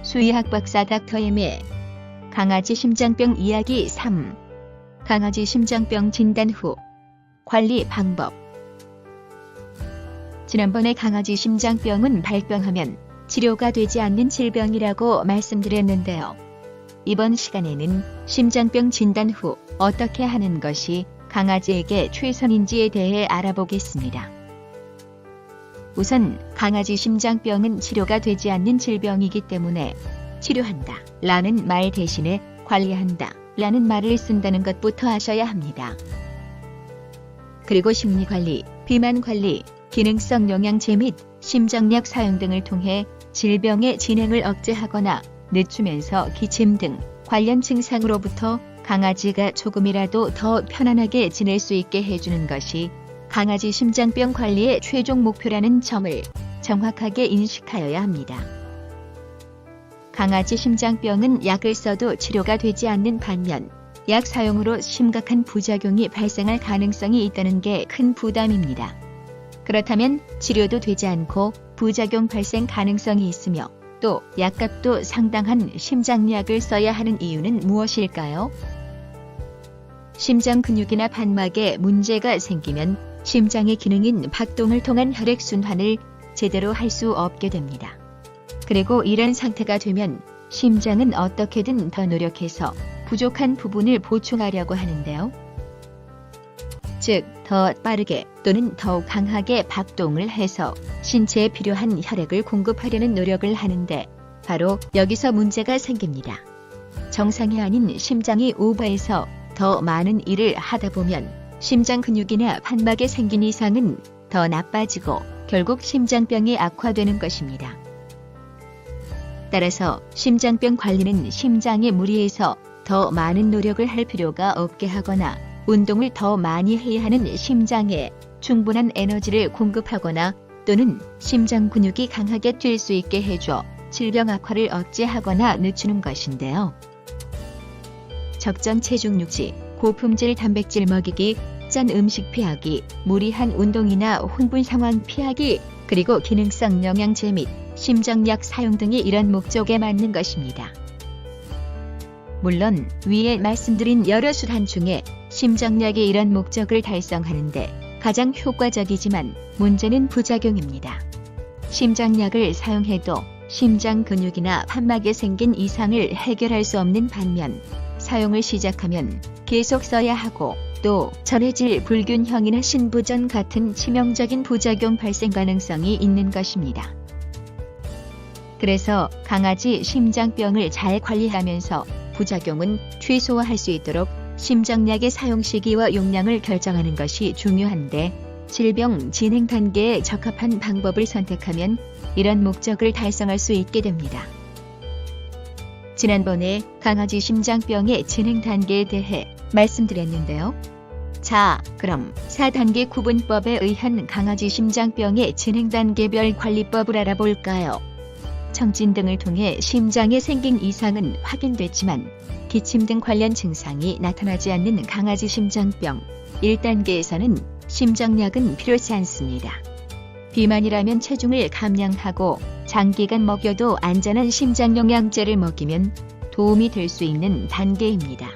수의학 박사 닥터 M의 강아지 심장병 이야기 3. 강아지 심장병 진단 후 관리 방법. 지난번에 강아지 심장병은 발병하면 치료가 되지 않는 질병이라고 말씀드렸는데요. 이번 시간에는 심장병 진단 후 어떻게 하는 것이 강아지에게 최선인지에 대해 알아보겠습니다. 우선 강아지 심장병은 치료가 되지 않는 질병이기 때문에 치료한다 라는 말 대신에 관리한다 라는 말을 쓴다는 것부터 하셔야 합니다. 그리고 심리관리, 비만관리, 기능성 영양제 및 심장약 사용 등을 통해 질병의 진행을 억제하거나 늦추면서 기침 등 관련 증상으로부터 강아지가 조금이라도 더 편안하게 지낼 수 있게 해주는 것이 강아지 심장병 관리의 최종 목표라는 점을 정확하게 인식하여야 합니다. 강아지 심장병은 약을 써도 치료가 되지 않는 반면 약 사용으로 심각한 부작용이 발생할 가능성이 있다는 게 큰 부담입니다. 그렇다면 치료도 되지 않고 부작용 발생 가능성이 있으며 또 약값도 상당한 심장약을 써야 하는 이유는 무엇일까요? 심장 근육이나 판막에 문제가 생기면 심장의 기능인 박동을 통한 혈액순환을 제대로 할 수 없게 됩니다. 그리고 이런 상태가 되면 심장은 어떻게든 더 노력해서 부족한 부분을 보충하려고 하는데요. 즉, 더 빠르게 또는 더욱 강하게 박동을 해서 신체에 필요한 혈액을 공급하려는 노력을 하는데 바로 여기서 문제가 생깁니다. 정상이 아닌 심장이 오버해서 더 많은 일을 하다 보면 심장 근육이나 판막에 생긴 이상은 더 나빠지고 결국 심장병이 악화되는 것입니다. 따라서 심장병 관리는 심장에 무리해서 더 많은 노력을 할 필요가 없게 하거나 운동을 더 많이 해야 하는 심장에 충분한 에너지를 공급하거나 또는 심장 근육이 강하게 뛸 수 있게 해줘 질병 악화를 억제하거나 늦추는 것인데요. 적정 체중 유지, 고품질 단백질 먹이기, 짠 음식 피하기, 무리한 운동이나 흥분 상황 피하기, 그리고 기능성 영양제 및 심장약 사용 등이 이런 목적에 맞는 것입니다. 물론 위에 말씀드린 여러 수단 중에 심장약이 이런 목적을 달성하는데 가장 효과적이지만 문제는 부작용입니다. 심장약을 사용해도 심장 근육이나 판막에 생긴 이상을 해결할 수 없는 반면 사용을 시작하면 계속 써야 하고 또 전해질 불균형이나 신부전 같은 치명적인 부작용 발생 가능성이 있는 것입니다. 그래서 강아지 심장병을 잘 관리하면서 부작용은 최소화할 수 있도록 심장약의 사용 시기와 용량을 결정하는 것이 중요한데 질병 진행 단계에 적합한 방법을 선택하면 이런 목적을 달성할 수 있게 됩니다. 지난번에 강아지 심장병의 진행 단계에 대해 말씀드렸는데요. 자, 그럼 4단계 구분법에 의한 강아지 심장병의 진행 단계별 관리법을 알아볼까요? 청진 등을 통해 심장에 생긴 이상은 확인됐지만 기침 등 관련 증상이 나타나지 않는 강아지 심장병 1단계에서는 심장약은 필요치 않습니다. 비만이라면 체중을 감량하고 장기간 먹여도 안전한 심장 영양제를 먹이면 도움이 될 수 있는 단계입니다.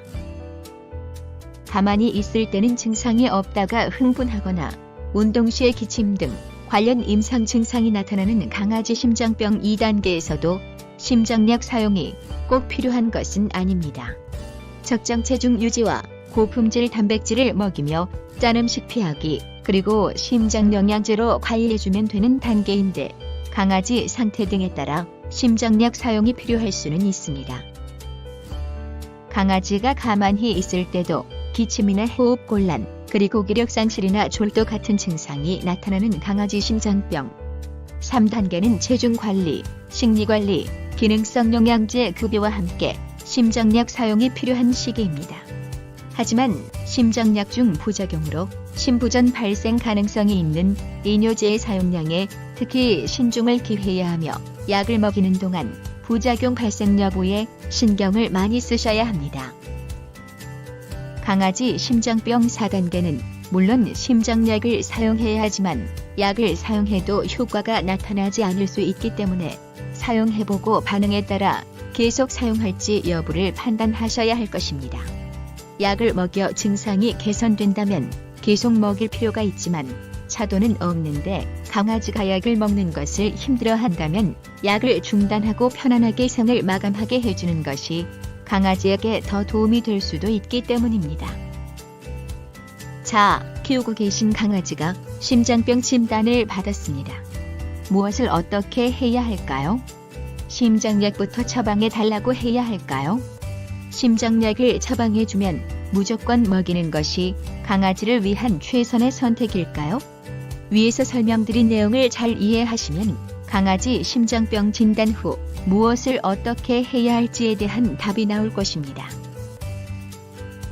가만히 있을 때는 증상이 없다가 흥분하거나 운동 시에 기침 등 관련 임상 증상이 나타나는 강아지 심장병 2단계에서도 심장약 사용이 꼭 필요한 것은 아닙니다. 적정 체중 유지와 고품질 단백질을 먹이며 짠 음식 피하기, 그리고 심장 영양제로 관리해주면 되는 단계인데 강아지 상태 등에 따라 심장약 사용이 필요할 수는 있습니다. 강아지가 가만히 있을 때도 기침이나 호흡곤란, 그리고 기력 상실이나 졸도 같은 증상이 나타나는 강아지 심장병 3단계는 체중 관리, 식리 관리, 기능성 영양제 급여와 함께 심장약 사용이 필요한 시기입니다. 하지만 심장약 중 부작용으로 신부전 발생 가능성이 있는 이뇨제의 사용량에 특히 신중을 기해야 하며 약을 먹이는 동안 부작용 발생 여부에 신경을 많이 쓰셔야 합니다. 강아지 심장병 4단계는 물론 심장약을 사용해야 하지만 약을 사용해도 효과가 나타나지 않을 수 있기 때문에 사용해보고 반응에 따라 계속 사용할지 여부를 판단하셔야 할 것입니다. 약을 먹여 증상이 개선된다면 계속 먹일 필요가 있지만 차도는 없는데 강아지가 약을 먹는 것을 힘들어한다면 약을 중단하고 편안하게 생을 마감하게 해주는 것이 강아지에게 더 도움이 될 수도 있기 때문입니다. 자, 키우고 계신 강아지가 심장병 진단을 받았습니다. 무엇을 어떻게 해야 할까요? 심장약부터 처방해 달라고 해야 할까요? 심장약을 처방해주면 무조건 먹이는 것이 강아지를 위한 최선의 선택일까요? 위에서 설명드린 내용을 잘 이해하시면 강아지 심장병 진단 후 무엇을 어떻게 해야 할지에 대한 답이 나올 것입니다.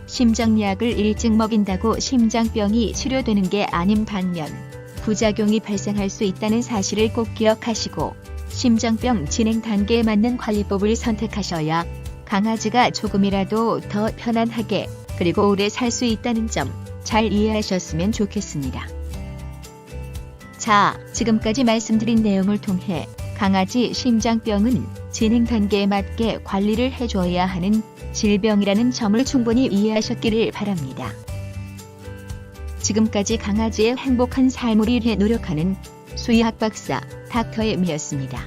심장약을 일찍 먹인다고 심장병이 치료되는 게 아닌 반면 부작용이 발생할 수 있다는 사실을 꼭 기억하시고 심장병 진행 단계에 맞는 관리법을 선택하셔야 강아지가 조금이라도 더 편안하게 그리고 오래 살 수 있다는 점 잘 이해하셨으면 좋겠습니다. 자, 지금까지 말씀드린 내용을 통해 강아지 심장병은 진행 단계에 맞게 관리를 해줘야 하는 질병이라는 점을 충분히 이해하셨기를 바랍니다. 지금까지 강아지의 행복한 삶을 위해 노력하는 수의학 박사 닥터 M이었습니다.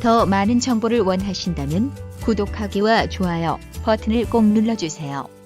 더 많은 정보를 원하신다면 구독하기와 좋아요 버튼을 꼭 눌러주세요.